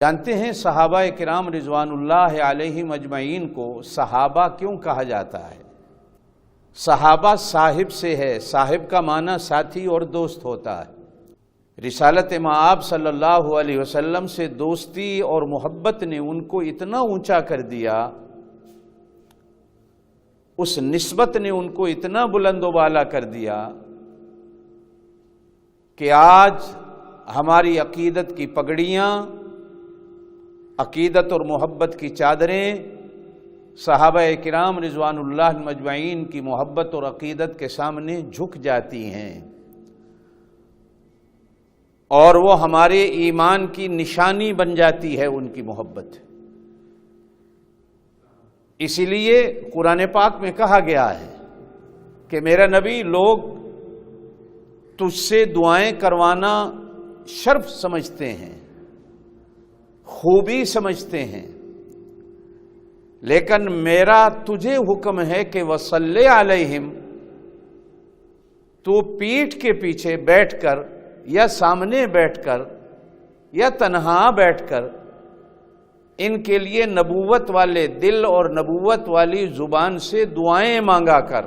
جانتے ہیں صحابہ کرام رضوان اللہ علیہم اجمعین کو صحابہ کیوں کہا جاتا ہے؟ صحابہ صاحب سے ہے، صاحب کا معنی ساتھی اور دوست ہوتا ہے۔ رسالت مآب صلی اللہ علیہ وسلم سے دوستی اور محبت نے ان کو اتنا اونچا کر دیا، اس نسبت نے ان کو اتنا بلند و بالا کر دیا کہ آج ہماری عقیدت کی پگڑیاں، عقیدت اور محبت کی چادریں صحابہ کرام رضوان اللہ مجمعین کی محبت اور عقیدت کے سامنے جھک جاتی ہیں، اور وہ ہمارے ایمان کی نشانی بن جاتی ہے ان کی محبت۔ اسی لیے قرآن پاک میں کہا گیا ہے کہ میرا نبی، لوگ تجھ سے دعائیں کروانا شرف سمجھتے ہیں، خوبی سمجھتے ہیں، لیکن میرا تجھے حکم ہے کہ وصلی علیہم، تو پیٹھ کے پیچھے بیٹھ کر یا سامنے بیٹھ کر یا تنہا بیٹھ کر ان کے لیے نبوت والے دل اور نبوت والی زبان سے دعائیں مانگا کر،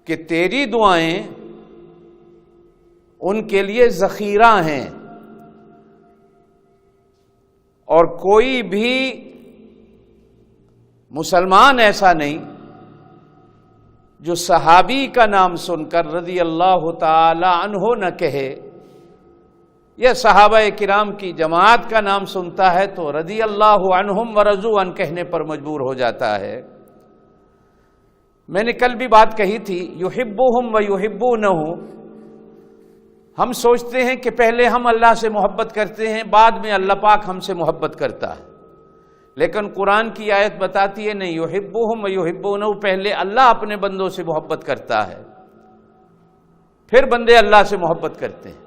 کہ تیری دعائیں ان کے لیے ذخیرہ ہیں، اور کوئی بھی مسلمان ایسا نہیں جو صحابی کا نام سن کر رضی اللہ تعالی عنہ نہ کہے، یا صحابہ کرام کی جماعت کا نام سنتا ہے تو رضی اللہ عنہم ورضوا عنہ کہنے پر مجبور ہو جاتا ہے۔ میں نے کل بھی بات کہی تھی، یحبہم ویحبونہ، ہم سوچتے ہیں کہ پہلے ہم اللہ سے محبت کرتے ہیں، بعد میں اللہ پاک ہم سے محبت کرتا ہے، لیکن قرآن کی آیت بتاتی ہے نہیں، یحبہم ویحبونہ، پہلے اللہ اپنے بندوں سے محبت کرتا ہے، پھر بندے اللہ سے محبت کرتے ہیں۔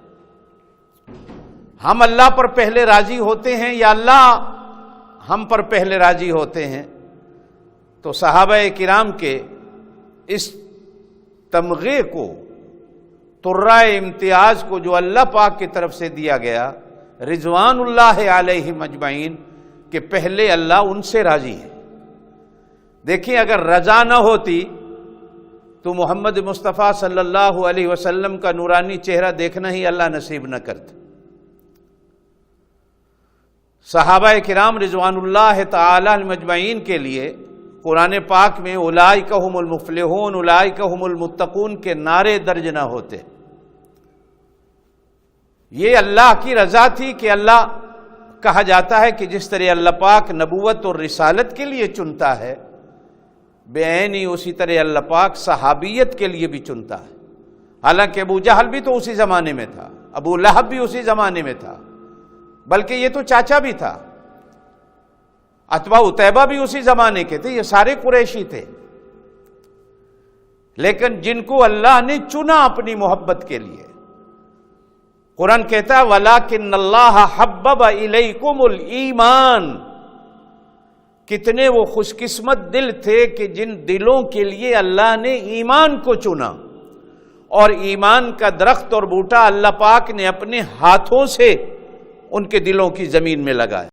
ہم اللہ پر پہلے راضی ہوتے ہیں یا اللہ ہم پر پہلے راضی ہوتے ہیں؟ تو صحابہ کرام کے اس تمغے کو، ترائے امتیاز کو جو اللہ پاک کی طرف سے دیا گیا رضوان اللہ علیہم اجمعین، کہ پہلے اللہ ان سے راضی ہے۔ دیکھیں، اگر رضا نہ ہوتی تو محمد مصطفیٰ صلی اللہ علیہ وسلم کا نورانی چہرہ دیکھنا ہی اللہ نصیب نہ کرتا۔ صحابہ کرام رضوان اللہ تعالی مجمعین کے لیے قرآن پاک میں اولئک ھم المفلحون، اولئک ھم المتقون کے نعرے درج نہ ہوتے۔ یہ اللہ کی رضا تھی کہ اللہ کہا جاتا ہے کہ جس طرح اللہ پاک نبوت اور رسالت کے لیے چنتا ہے، بے عینی اسی طرح اللہ پاک صحابیت کے لیے بھی چنتا ہے۔ حالانکہ ابو جہل بھی تو اسی زمانے میں تھا، ابو لہب بھی اسی زمانے میں تھا، بلکہ یہ تو چاچا بھی تھا، عتبہ عتیبہ بھی اسی زمانے کے تھے، یہ سارے قریشی تھے، لیکن جن کو اللہ نے چنا اپنی محبت کے لیے۔ قرآن کہتا ہے وَلَٰكِنَّ اللَّهَ حَبَّبَ إِلَيْكُمُ الْإِيمَانَ، کتنے وہ خوش قسمت دل تھے کہ جن دلوں کے لیے اللہ نے ایمان کو چنا، اور ایمان کا درخت اور بوٹا اللہ پاک نے اپنے ہاتھوں سے ان کے دلوں کی زمین میں لگایا۔